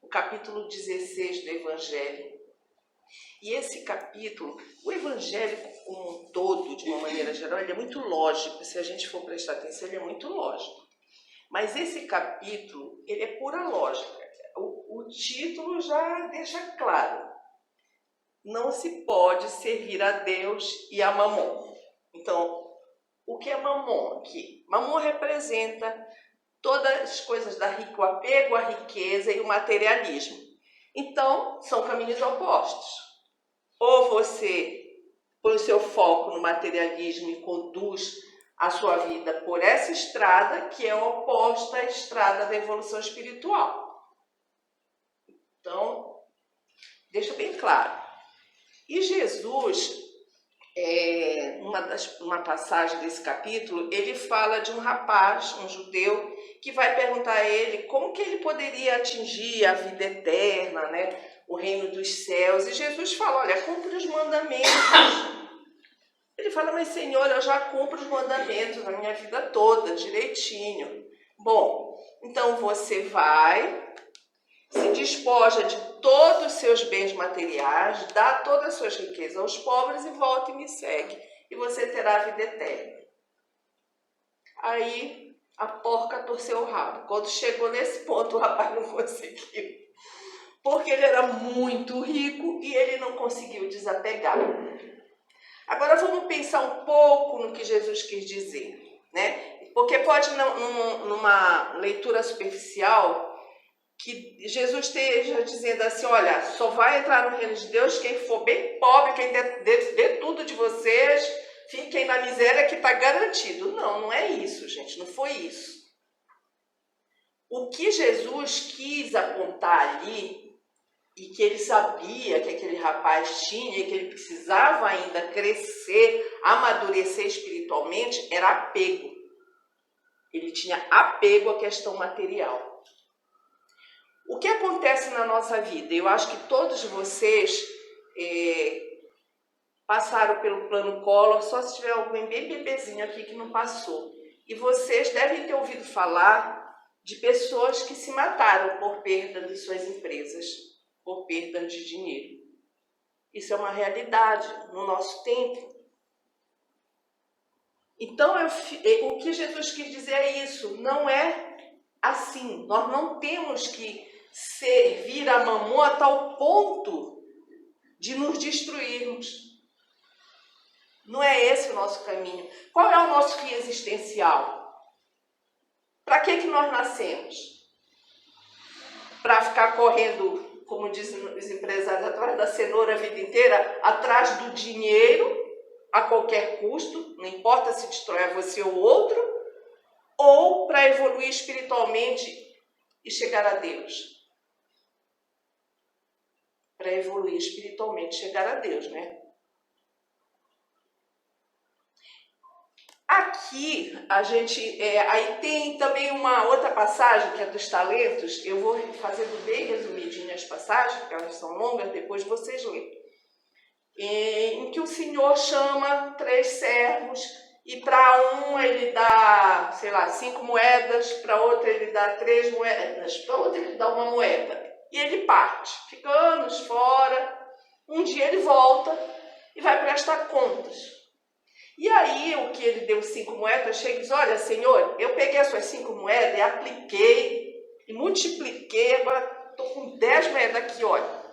o capítulo 16 do Evangelho. E esse capítulo, o Evangelho como um todo, de uma maneira geral, ele é muito lógico. Se a gente for prestar atenção, ele é muito lógico. Mas esse capítulo, ele é pura lógica. O título já deixa claro. Não se pode servir a Deus e a Mamon. Então, o que é Mamon aqui? Mamon representa todas as coisas o apego à riqueza e o materialismo. Então, são caminhos opostos. Ou você põe o seu foco no materialismo e conduz a sua vida por essa estrada, que é oposta à estrada da evolução espiritual. Então, deixa bem claro. E Jesus, uma passagem desse capítulo, ele fala de um rapaz, um judeu, que vai perguntar a ele como que ele poderia atingir a vida eterna, né? O reino dos céus. E Jesus fala, olha, cumpre os mandamentos. Ele fala, mas Senhor, eu já cumpro os mandamentos a minha vida toda, direitinho. Bom, então você vai, se despoja de todos os seus bens materiais, dá todas as suas riquezas aos pobres e volta e me segue. E você terá a vida eterna. Aí a porca torceu o rabo. Quando chegou nesse ponto, o rapaz não conseguiu. Porque ele era muito rico e ele não conseguiu desapegar. Agora vamos pensar um pouco no que Jesus quis dizer, né? Porque pode, numa leitura superficial, que Jesus esteja dizendo assim, olha, só vai entrar no reino de Deus quem for bem pobre, quem dê tudo de vocês, fiquem na miséria que está garantido. Não, não é isso, gente, não foi isso. O que Jesus quis apontar ali, e que ele sabia que aquele rapaz tinha, e que ele precisava ainda crescer, amadurecer espiritualmente, era apego. Ele tinha apego à questão material. O que acontece na nossa vida? Eu acho que todos vocês passaram pelo plano Collor, só se tiver alguém bem bebezinho aqui que não passou. E vocês devem ter ouvido falar de pessoas que se mataram por perda de suas empresas, por perda de dinheiro. Isso é uma realidade no nosso tempo. Então, o que Jesus quis dizer é isso, não é assim. Nós não temos que servir a Mamon a tal ponto de nos destruirmos. Não é esse o nosso caminho. Qual é o nosso fim existencial? Para que nós nascemos? Para ficar correndo, como dizem os empresários, atrás da cenoura a vida inteira, atrás do dinheiro, a qualquer custo, não importa se destrói você ou outro, ou para evoluir espiritualmente e chegar a Deus? Para evoluir espiritualmente e chegar a Deus, né? Aqui, a gente, aí tem também uma outra passagem, que é dos talentos. Eu vou fazendo bem resumidinho as passagens, porque elas são longas, depois vocês leem. Em que o Senhor chama 3 servos, e para um ele dá, 5 moedas, para outro ele dá 3 moedas, para outro ele dá 1 moeda. E ele parte, fica anos fora. Um dia ele volta e vai prestar contas. E aí, o que ele deu 5 moedas, chega e diz, olha, Senhor, eu peguei as suas 5 moedas e apliquei, e multipliquei, agora estou com 10 moedas aqui, olha.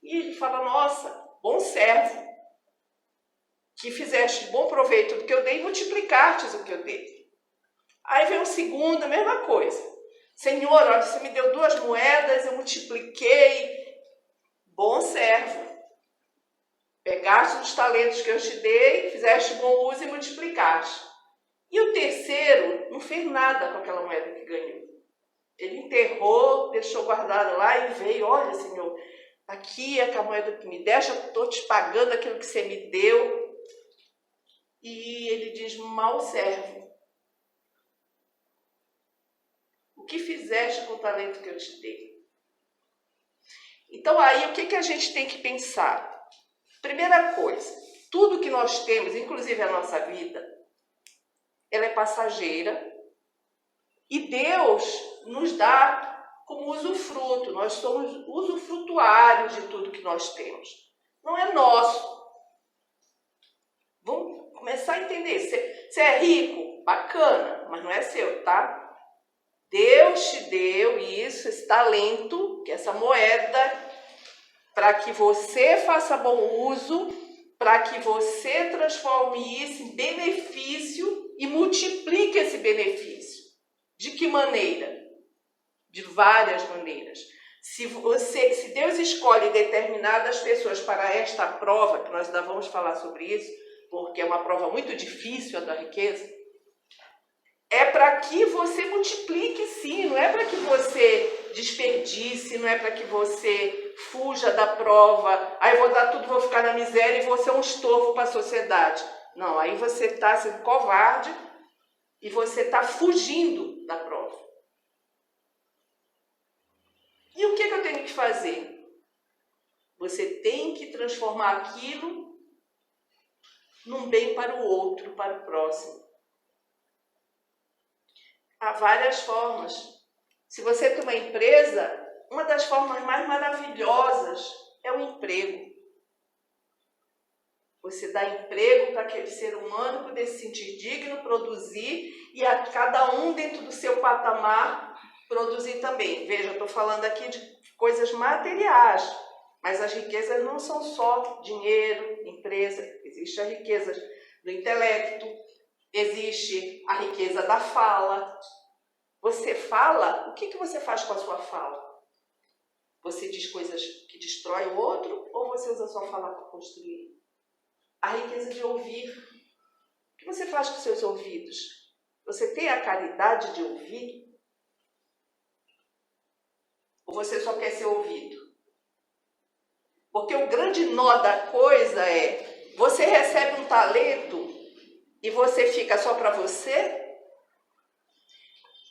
E ele fala, nossa, bom servo, que fizeste bom proveito do que eu dei e multiplicastes o que eu dei. Aí vem o segundo, a mesma coisa. Senhor, olha, você me deu 2 moedas, eu multipliquei, bom servo. Pegaste os talentos que eu te dei, fizeste bom uso e multiplicaste. E o terceiro não fez nada com aquela moeda que ganhou. Ele enterrou, deixou guardado lá e veio, olha, Senhor, aqui é a moeda que me deste, eu estou te pagando aquilo que você me deu. E ele diz, mau servo, o que fizeste com o talento que eu te dei? Então aí, o que a gente tem que pensar? Primeira coisa, tudo que nós temos, inclusive a nossa vida, ela é passageira e Deus nos dá como usufruto. Nós somos usufrutuários de tudo que nós temos. Não é nosso. Vamos começar a entender. Você é rico? Bacana, mas não é seu, tá? Deus te deu isso, esse talento, que é essa moeda, para que você faça bom uso, para que você transforme isso em benefício e multiplique esse benefício. De que maneira? De várias maneiras. Se Deus escolhe determinadas pessoas para esta prova, que nós ainda vamos falar sobre isso, porque é uma prova muito difícil a da riqueza, é para que você multiplique sim, não é para que você desperdice, não é para que você fuja da prova, aí vou dar tudo, vou ficar na miséria e vou ser um estorvo para a sociedade. Não, aí você está sendo covarde e você está fugindo da prova. E o que eu tenho que fazer? Você tem que transformar aquilo num bem para o outro, para o próximo. Há várias formas. Se você tem uma empresa, uma das formas mais maravilhosas é o emprego. Você dá emprego para aquele ser humano poder se sentir digno, produzir, e a cada um dentro do seu patamar produzir também. Veja, eu estou falando aqui de coisas materiais, mas as riquezas não são só dinheiro, empresa. Existe a riqueza do intelecto, existe a riqueza da fala. Você fala, o que você faz com a sua fala? Você diz coisas que destroem o outro ou você usa a sua fala para construir? A riqueza de ouvir. O que você faz com os seus ouvidos? Você tem a caridade de ouvir? Ou você só quer ser ouvido? Porque o grande nó da coisa é, você recebe um talento e você fica só para você?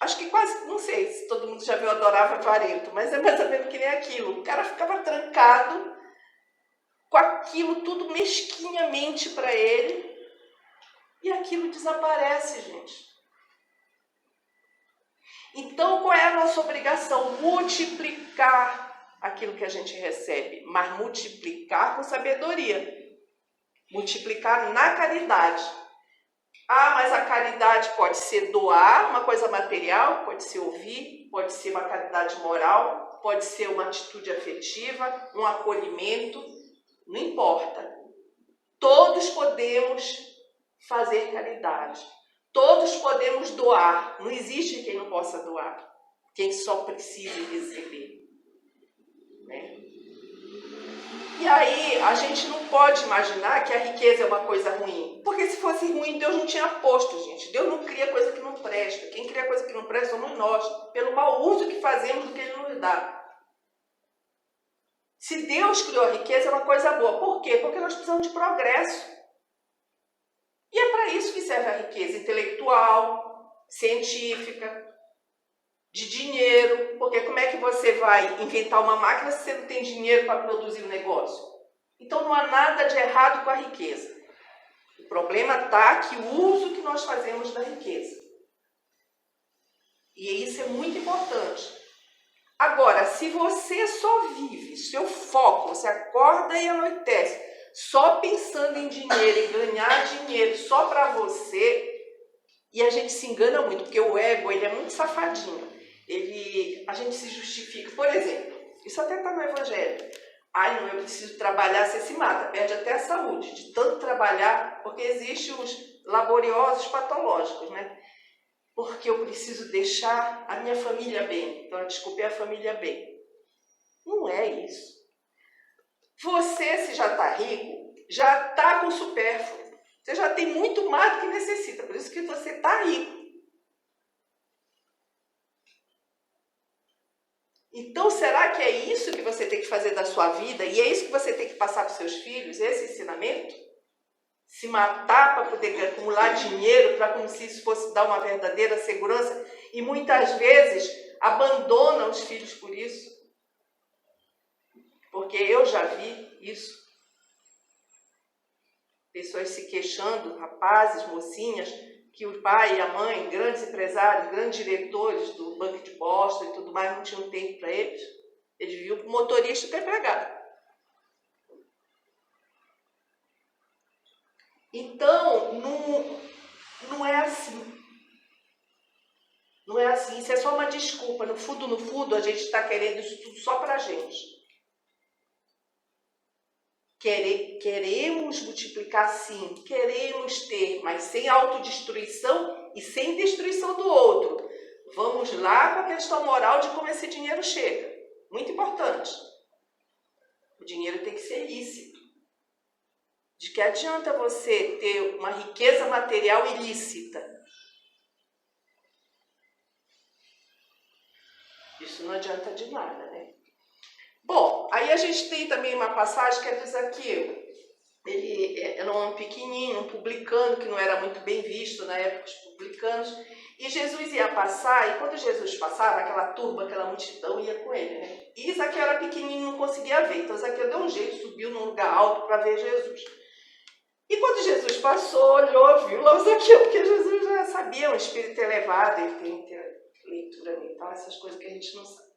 Acho que quase, não sei se todo mundo já viu Adorável Avarento, mas é mais ou menos que nem aquilo. O cara ficava trancado com aquilo tudo mesquinhamente para ele e aquilo desaparece, gente. Então, qual é a nossa obrigação? Multiplicar aquilo que a gente recebe, mas multiplicar com sabedoria. Multiplicar na caridade. Ah, mas a caridade pode ser doar uma coisa material, pode ser ouvir, pode ser uma caridade moral, pode ser uma atitude afetiva, um acolhimento, não importa. Todos podemos fazer caridade. Todos podemos doar. Não existe quem não possa doar. Quem só precisa receber. Né? E aí, a gente não pode imaginar que a riqueza é uma coisa ruim. Porque se fosse ruim, Deus não tinha posto, gente. Deus não cria coisa que não presta. Quem cria coisa que não presta somos nós, pelo mau uso que fazemos do que Ele nos dá. Se Deus criou a riqueza, é uma coisa boa. Por quê? Porque nós precisamos de progresso. E é para isso que serve a riqueza intelectual, científica, de dinheiro, porque como é que você vai inventar uma máquina se você não tem dinheiro para produzir o negócio? Então não há nada de errado com a riqueza. O problema está que o uso que nós fazemos da riqueza. E isso é muito importante. Agora, se você só vive, seu foco, você acorda e anoitece, só pensando em dinheiro, em ganhar dinheiro só para você, e a gente se engana muito, porque o ego ele é muito safadinho. A gente se justifica. Por exemplo, isso até está no Evangelho. Ai, não, eu preciso trabalhar, você se mata, perde até a saúde, de tanto trabalhar, porque existem os laboriosos patológicos, né? Porque eu preciso deixar a minha família bem. Então, a desculpa é a família bem. Não é isso. Você, se já está rico, já está com supérfluo. Você já tem muito mais do que necessita, por isso que você está rico. Então, será que é isso que você tem que fazer da sua vida? E é isso que você tem que passar para os seus filhos, esse ensinamento? Se matar para poder acumular dinheiro, para como se isso fosse dar uma verdadeira segurança, e muitas vezes abandonam os filhos por isso. Porque eu já vi isso. Pessoas se queixando, rapazes, mocinhas, que o pai e a mãe, grandes empresários, grandes diretores do Banco de Boston e tudo mais, não tinham tempo para eles. Eles viviam com motorista e empregado. Então, não é assim. Não é assim. Isso é só uma desculpa. No fundo, a gente está querendo isso tudo só para a gente. Queremos multiplicar, sim. Queremos ter, mas sem autodestruição e sem destruição do outro. Vamos lá com a questão moral de como esse dinheiro chega. Muito importante. O dinheiro tem que ser lícito. De que adianta você ter uma riqueza material ilícita? Isso não adianta de nada, né? Bom, aí a gente tem também uma passagem que é do Zaqueu. Ele era um homem pequenininho, um publicano, que não era muito bem visto na época dos publicanos. E Jesus ia passar, e quando Jesus passava, aquela turba, aquela multidão ia com ele, né? E Zaqueu era pequenininho, não conseguia ver. Então Zaqueu deu um jeito, subiu num lugar alto para ver Jesus. E quando Jesus passou, olhou, viu lá o Zaqueu, porque Jesus já sabia, um espírito elevado, ele tem leitura mental, essas coisas que a gente não sabe.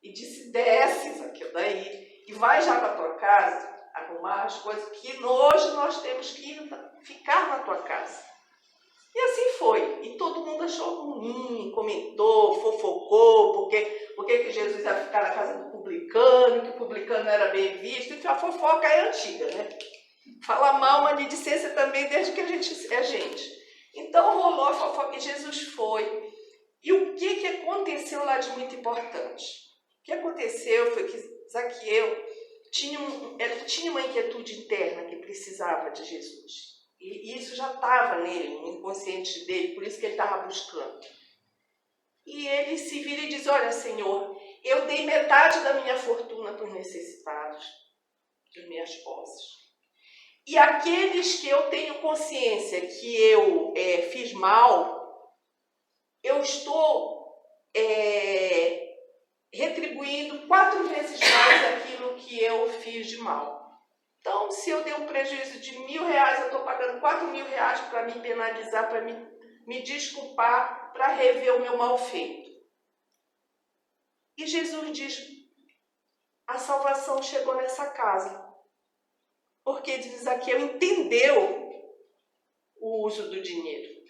E disse, desce, Zaqueu, daí, e vai já para a tua casa, arrumar as coisas, que hoje nós temos que ficar na tua casa. E assim foi. E todo mundo achou ruim, comentou, fofocou, porque que Jesus ia ficar na casa do publicano, que o publicano não era bem visto. Então a fofoca é antiga, né? Fala mal, maledicência também, desde que a gente é gente. Então rolou a fofoca e Jesus foi. E o que aconteceu lá de muito importante? O que aconteceu foi que Zaqueu tinha uma inquietude interna que precisava de Jesus. E isso já estava nele, no inconsciente dele, por isso que ele estava buscando. E ele se vira e diz, olha, Senhor, eu dei metade da minha fortuna para os necessitados, das minhas posses. E aqueles que eu tenho consciência que eu fiz mal, eu estou retribuindo 4 vezes mais aquilo que eu fiz de mal. Então, se eu dei um prejuízo de R$1.000, eu estou pagando R$4.000 para me penalizar, para me desculpar, para rever o meu mal feito. E Jesus diz, a salvação chegou nessa casa. Porque diz aqui, eu entendeu o uso do dinheiro.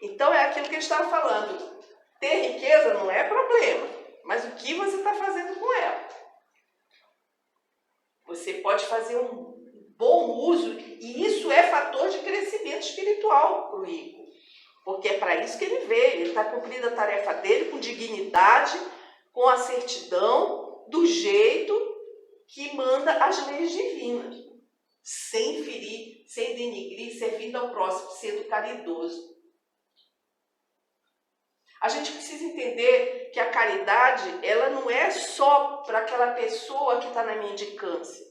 Então, é aquilo que ele estava falando. Ter riqueza não é problema, mas o que você está fazendo com ela? Você pode fazer um bom uso, e isso é fator de crescimento espiritual para o rico. Porque é para isso que ele veio. Ele está cumprindo a tarefa dele com dignidade, com a certidão, do jeito que manda as leis divinas. Sem ferir, sem denigrir, servindo ao próximo, sendo caridoso. A gente precisa entender que a caridade, ela não é só para aquela pessoa que está na mendicância.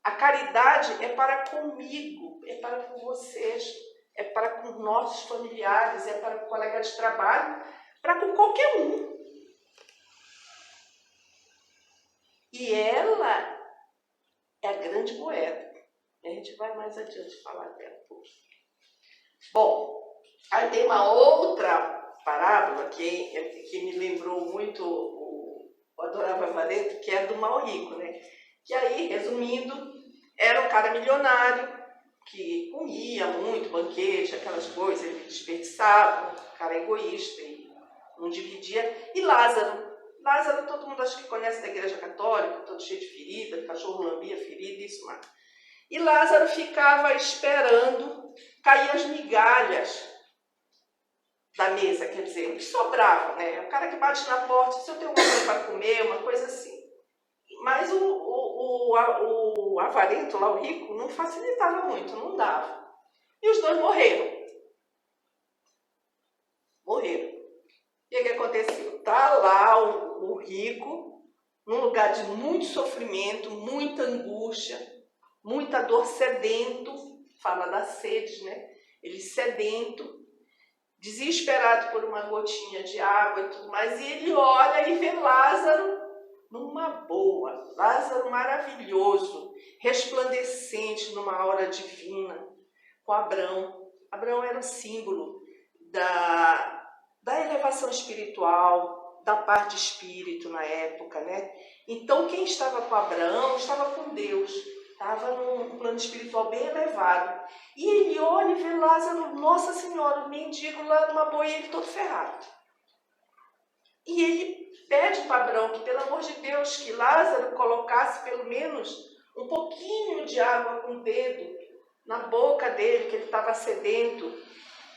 A caridade é para comigo, é para com vocês, é para com nossos familiares, é para com o colega de trabalho, para com qualquer um. E ela é a grande moeda. A gente vai mais adiante falar dela um pouco. Bom, aí tem uma outra parábola que me lembrou muito o Adorável Avarento, que é do mal rico, né? Que aí, resumindo, era um cara milionário que comia muito, banquete, aquelas coisas, ele desperdiçava, um cara egoísta e não dividia. E Lázaro, todo mundo acha que conhece da Igreja Católica, todo cheio de ferida, cachorro lambia ferida, isso mais. E Lázaro ficava esperando cair as migalhas da mesa, quer dizer, o que sobrava, né? O cara que bate na porta, se eu tenho alguma coisa para comer, uma coisa assim. Mas o avarento lá, o rico, não facilitava muito, não dava. E os dois morreram. Morreram. E o que aconteceu? Está lá o rico, num lugar de muito sofrimento, muita angústia, muita dor, sedento, fala da sede, né? Ele sedento, desesperado por uma gotinha de água e tudo mais, e ele olha e vê Lázaro numa boa, Lázaro maravilhoso, resplandecente numa aura divina, com Abrão. Abrão era o símbolo da elevação espiritual, da paz de espírito na época, né? Então, quem estava com Abraão estava com Deus, estava num plano espiritual bem elevado. E ele olha e vê Lázaro, Nossa Senhora, o mendigo lá numa boia, ele todo ferrado. E ele pede para Abraão que, pelo amor de Deus, que Lázaro colocasse pelo menos um pouquinho de água com o dedo na boca dele, que ele estava sedento.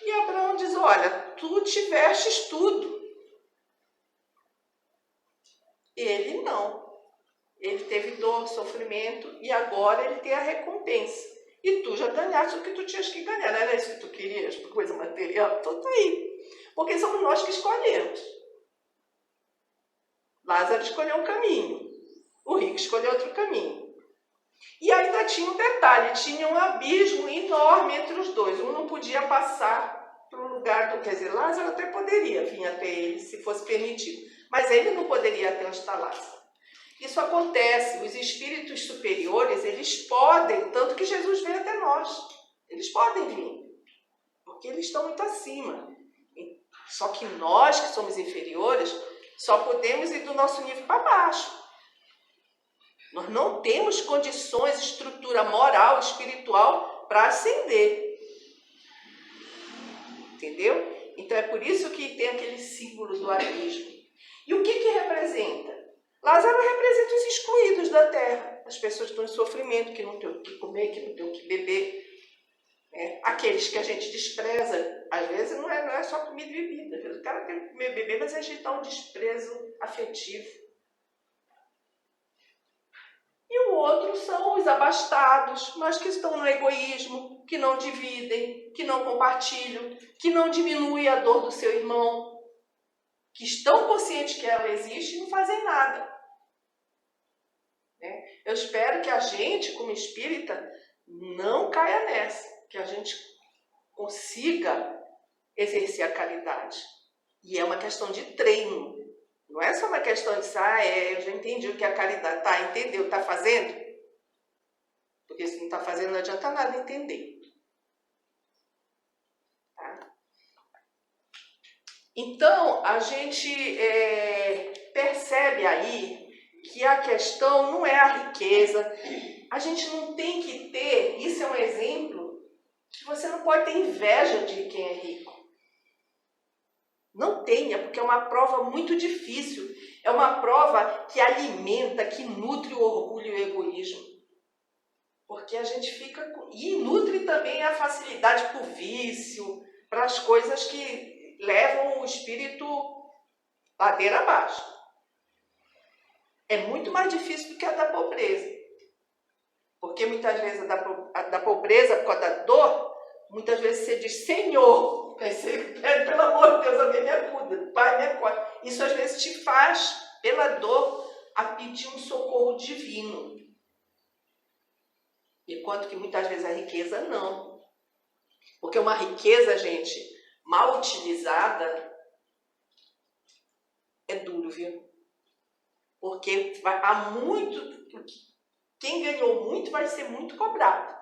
E Abraão diz, olha, tu tivestes tudo. Ele não. Ele teve dor, sofrimento, e agora ele tem a recompensa. E tu já ganhaste o que tu tinhas que ganhar. Não era isso que tu querias, por coisa material? Então tá aí. Porque somos nós que escolhemos. Lázaro escolheu um caminho. O rico escolheu outro caminho. E ainda tinha um detalhe, tinha um abismo enorme entre os dois. Um não podia passar para o lugar do... Quer dizer, Lázaro até poderia vir até ele, se fosse permitido. Mas ele não poderia ir até onde está Lázaro. Isso acontece, os espíritos superiores, eles podem, tanto que Jesus veio até nós. Eles podem vir, porque eles estão muito acima. Só que nós, que somos inferiores, só podemos ir do nosso nível para baixo. Nós não temos condições, estrutura moral, espiritual para ascender. Entendeu? Então é por isso que tem aquele símbolo do abismo. E o que representa? Lázaro representa os excluídos da terra, as pessoas que estão em sofrimento, que não têm o que comer, que não têm o que beber. Né? Aqueles que a gente despreza, às vezes não é só comida e bebida. Às vezes o cara tem que comer e beber, mas a gente dá um desprezo afetivo. E o outro são os abastados, mas que estão no egoísmo, que não dividem, que não compartilham, que não diminuem a dor do seu irmão, que estão conscientes que ela existe e não fazem nada. Né? Eu espero que a gente, como espírita, não caia nessa, que a gente consiga exercer a caridade. E é uma questão de treino. Não é só uma questão de eu já entendi o que é a caridade. Tá, entendeu? Tá fazendo? Porque se não está fazendo, não adianta nada entender. Tá? Então, a gente percebe aí que a questão não é a riqueza. A gente não tem que ter, isso é um exemplo, que você não pode ter inveja de quem é rico. Não tenha, porque é uma prova muito difícil. É uma prova que alimenta, que nutre o orgulho e o egoísmo. Porque a gente fica... E nutre também a facilidade para o vício, para as coisas que levam o espírito ladeira abaixo. É muito mais difícil do que a da pobreza. Porque muitas vezes a da pobreza, por causa da dor, muitas vezes você diz, Senhor, você pede, pelo amor de Deus, alguém me acuda, Pai, me acuda. Isso às vezes te faz, pela dor, a pedir um socorro divino. Enquanto que muitas vezes a riqueza não. Porque uma riqueza, gente, mal utilizada, é duro, viu? Porque há muito... Quem ganhou muito vai ser muito cobrado.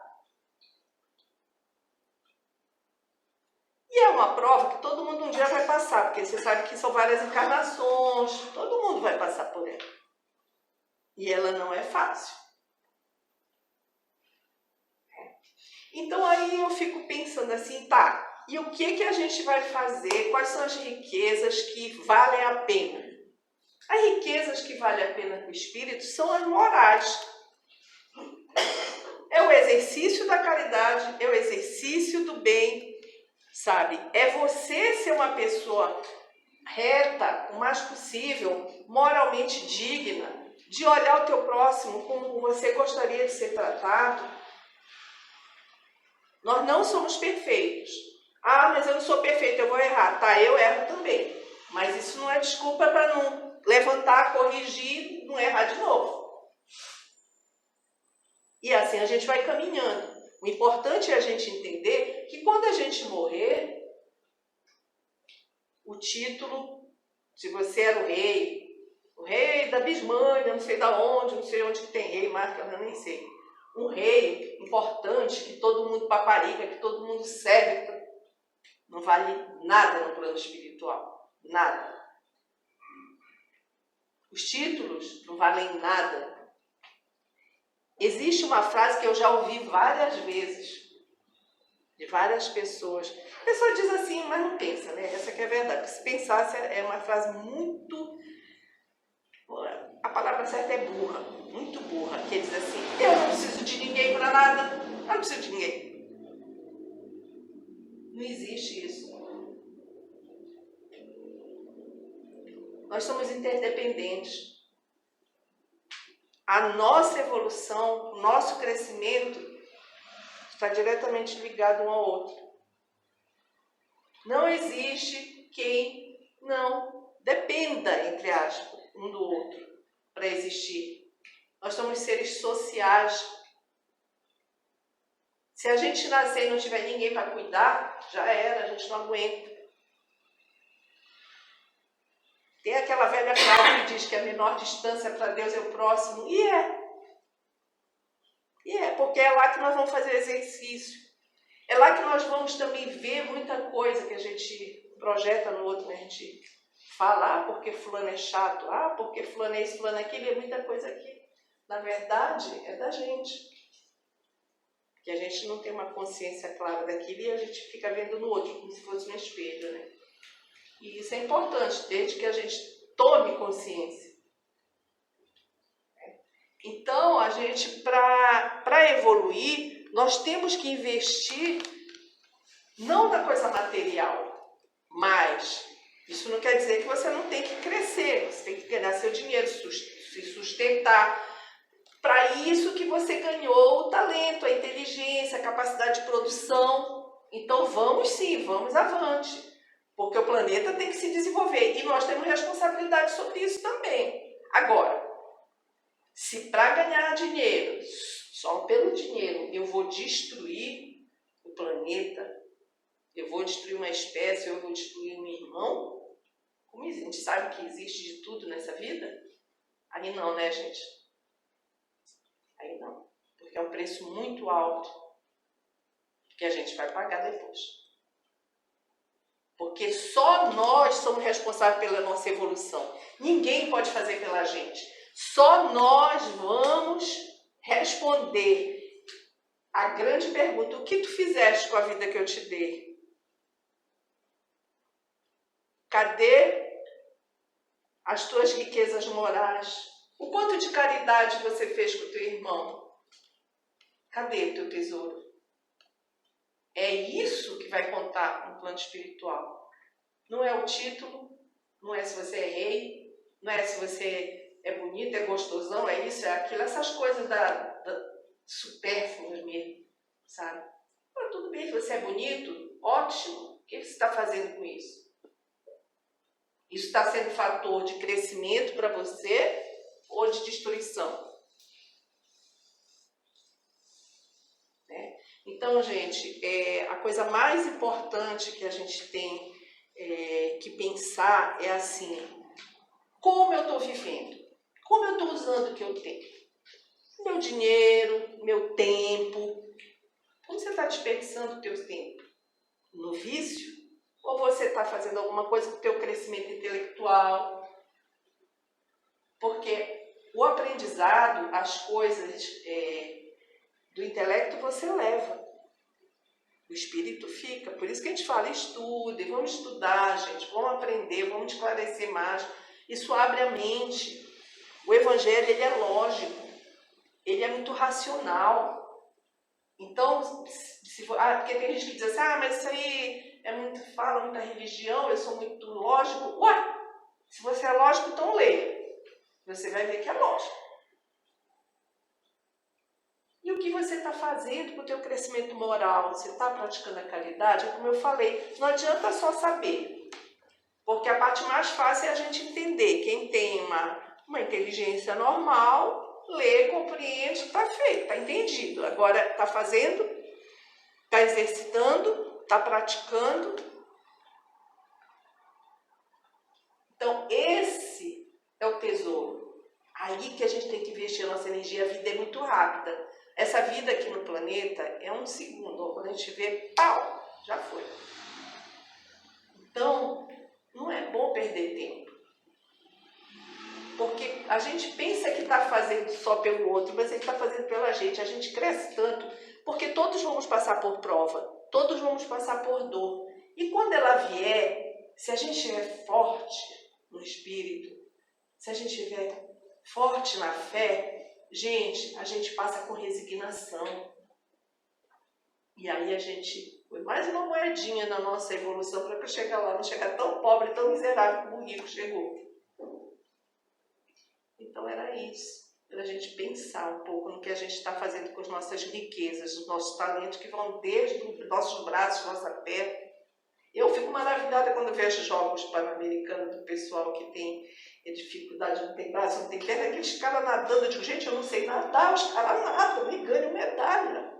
E é uma prova que todo mundo um dia vai passar, porque você sabe que são várias encarnações, todo mundo vai passar por ela. E ela não é fácil. Então aí eu fico pensando assim, tá, e o que a gente vai fazer? Quais são as riquezas que valem a pena? As riquezas que valem a pena para o espírito são as morais. É o exercício da caridade, é o exercício do bem, sabe? É você ser uma pessoa reta, o mais possível, moralmente digna, de olhar o teu próximo como você gostaria de ser tratado. Nós não somos perfeitos. Ah, mas eu não sou perfeito, eu vou errar. Tá, eu erro também. Mas isso não é desculpa para não levantar, corrigir, não errar de novo. E assim a gente vai caminhando. O importante é a gente entender que quando a gente morrer, o título, se você era o rei da Bismânia, não sei da onde, não sei onde que tem rei, marca, eu nem sei. um rei importante, que todo mundo paparica, que todo mundo serve, não vale nada no plano espiritual. Nada. Os títulos não valem nada. Existe uma frase que eu já ouvi várias vezes, de várias pessoas. A pessoa diz assim, mas não pensa, né? Essa que é a verdade. Se pensasse, é uma frase muito... A palavra certa é burra, muito burra, que diz assim, eu não preciso de ninguém para nada, eu não preciso de ninguém. Não existe isso. Nós somos interdependentes. A nossa evolução, o nosso crescimento está diretamente ligado um ao outro. Não existe quem não dependa, entre aspas, um do outro para existir. Nós somos seres sociais. Se a gente nascer e não tiver ninguém para cuidar, já era, a gente não aguenta. Tem aquela velha frase que diz que a menor distância para Deus é o próximo. E é, porque é lá que nós vamos fazer exercício. É lá que nós vamos também ver muita coisa que a gente projeta no outro, né? A gente fala, porque fulano é chato, porque fulano é isso, fulano é aquilo, é muita coisa que, na verdade, é da gente. Que a gente não tem uma consciência clara daquilo e a gente fica vendo no outro, como se fosse um espelho, né? E isso é importante, desde que a gente tome consciência. Então, a gente, para evoluir, nós temos que investir não na coisa material, mas isso não quer dizer que você não tem que crescer, você tem que ganhar seu dinheiro, se sustentar. Para isso que você ganhou o talento, a inteligência, a capacidade de produção. Então, vamos sim, vamos avante. Porque o planeta tem que se desenvolver e nós temos responsabilidade sobre isso também. Agora, se para ganhar dinheiro, só pelo dinheiro, eu vou destruir o planeta, eu vou destruir uma espécie, eu vou destruir um irmão, como a gente sabe que existe de tudo nessa vida, aí não, né, gente? Aí não, porque é um preço muito alto que a gente vai pagar depois. Porque só nós somos responsáveis pela nossa evolução. Ninguém pode fazer pela gente. Só nós vamos responder a grande pergunta: o que tu fizeste com a vida que eu te dei? Cadê as tuas riquezas morais? O quanto de caridade você fez com o teu irmão? Cadê o teu tesouro? É isso que vai contar no plano espiritual. Não é o título, não é se você é rei, não é se você é bonito, é gostosão, é isso, é aquilo, essas coisas supérfluas mesmo, sabe? Mas tudo bem, se você é bonito, ótimo, o que você está fazendo com isso? Isso está sendo fator de crescimento para você ou de destruição? Então, gente, a coisa mais importante que a gente tem que pensar é assim, como eu estou vivendo? Como eu estou usando o que eu tenho? Meu dinheiro, meu tempo. Como você está desperdiçando o teu tempo? No vício? Ou você está fazendo alguma coisa com o teu crescimento intelectual? Porque o aprendizado, as coisas do intelecto você leva. O espírito fica. Por isso que a gente fala, estude, vamos estudar, gente, vamos aprender, vamos esclarecer mais. Isso abre a mente. O evangelho, ele é lógico, ele é muito racional. Então, porque tem gente que diz assim, mas isso aí fala muita religião, eu sou muito lógico. Ué, se você é lógico, então leia. Você vai ver que é lógico. E o que você está fazendo com o teu crescimento moral? Você está praticando a caridade? Como eu falei, não adianta só saber. Porque a parte mais fácil é a gente entender. Quem tem uma inteligência normal, lê, compreende, está feito, está entendido. Agora, está fazendo, está exercitando, está praticando. Então, esse é o tesouro. Aí que a gente tem que investir a nossa energia. A vida é muito rápida. Essa vida aqui no planeta é um segundo, quando a gente vê, pau, já foi. Então, não é bom perder tempo. Porque a gente pensa que está fazendo só pelo outro, mas ele está fazendo pela gente. A gente cresce tanto, porque todos vamos passar por prova, todos vamos passar por dor. E quando ela vier, se a gente estiver forte no espírito, se a gente estiver forte na fé, gente, a gente passa com resignação. E aí a gente foi mais uma moedinha na nossa evolução para chegar lá, não chegar tão pobre, tão miserável como o rico chegou. Então era isso, para a gente pensar um pouco no que a gente está fazendo com as nossas riquezas, os nossos talentos que vão desde os nossos braços, nossa perna. Eu fico maravilhada quando vejo jogos pan-americanos do pessoal que tem dificuldade, não tem braço, não tem perna, aqueles caras nadando. Eu digo, gente, eu não sei nadar, os caras nadam e ganham medalha.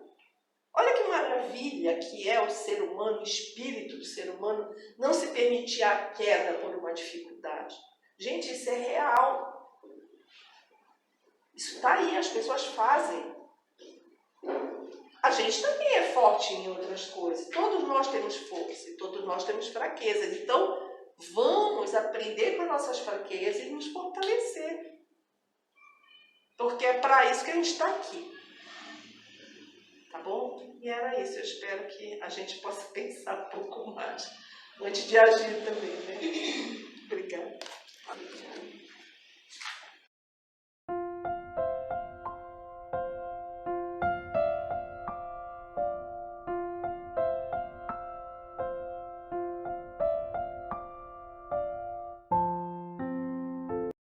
Olha que maravilha que é o ser humano, o espírito do ser humano, não se permitir a queda por uma dificuldade. Gente, isso é real. Isso está aí, as pessoas fazem. A gente também é forte em outras coisas. Todos nós temos força e todos nós temos fraquezas. Então, vamos aprender com as nossas fraquezas e nos fortalecer. Porque é para isso que a gente está aqui. Tá bom? E era isso. Eu espero que a gente possa pensar um pouco mais antes de agir também, né? Obrigada.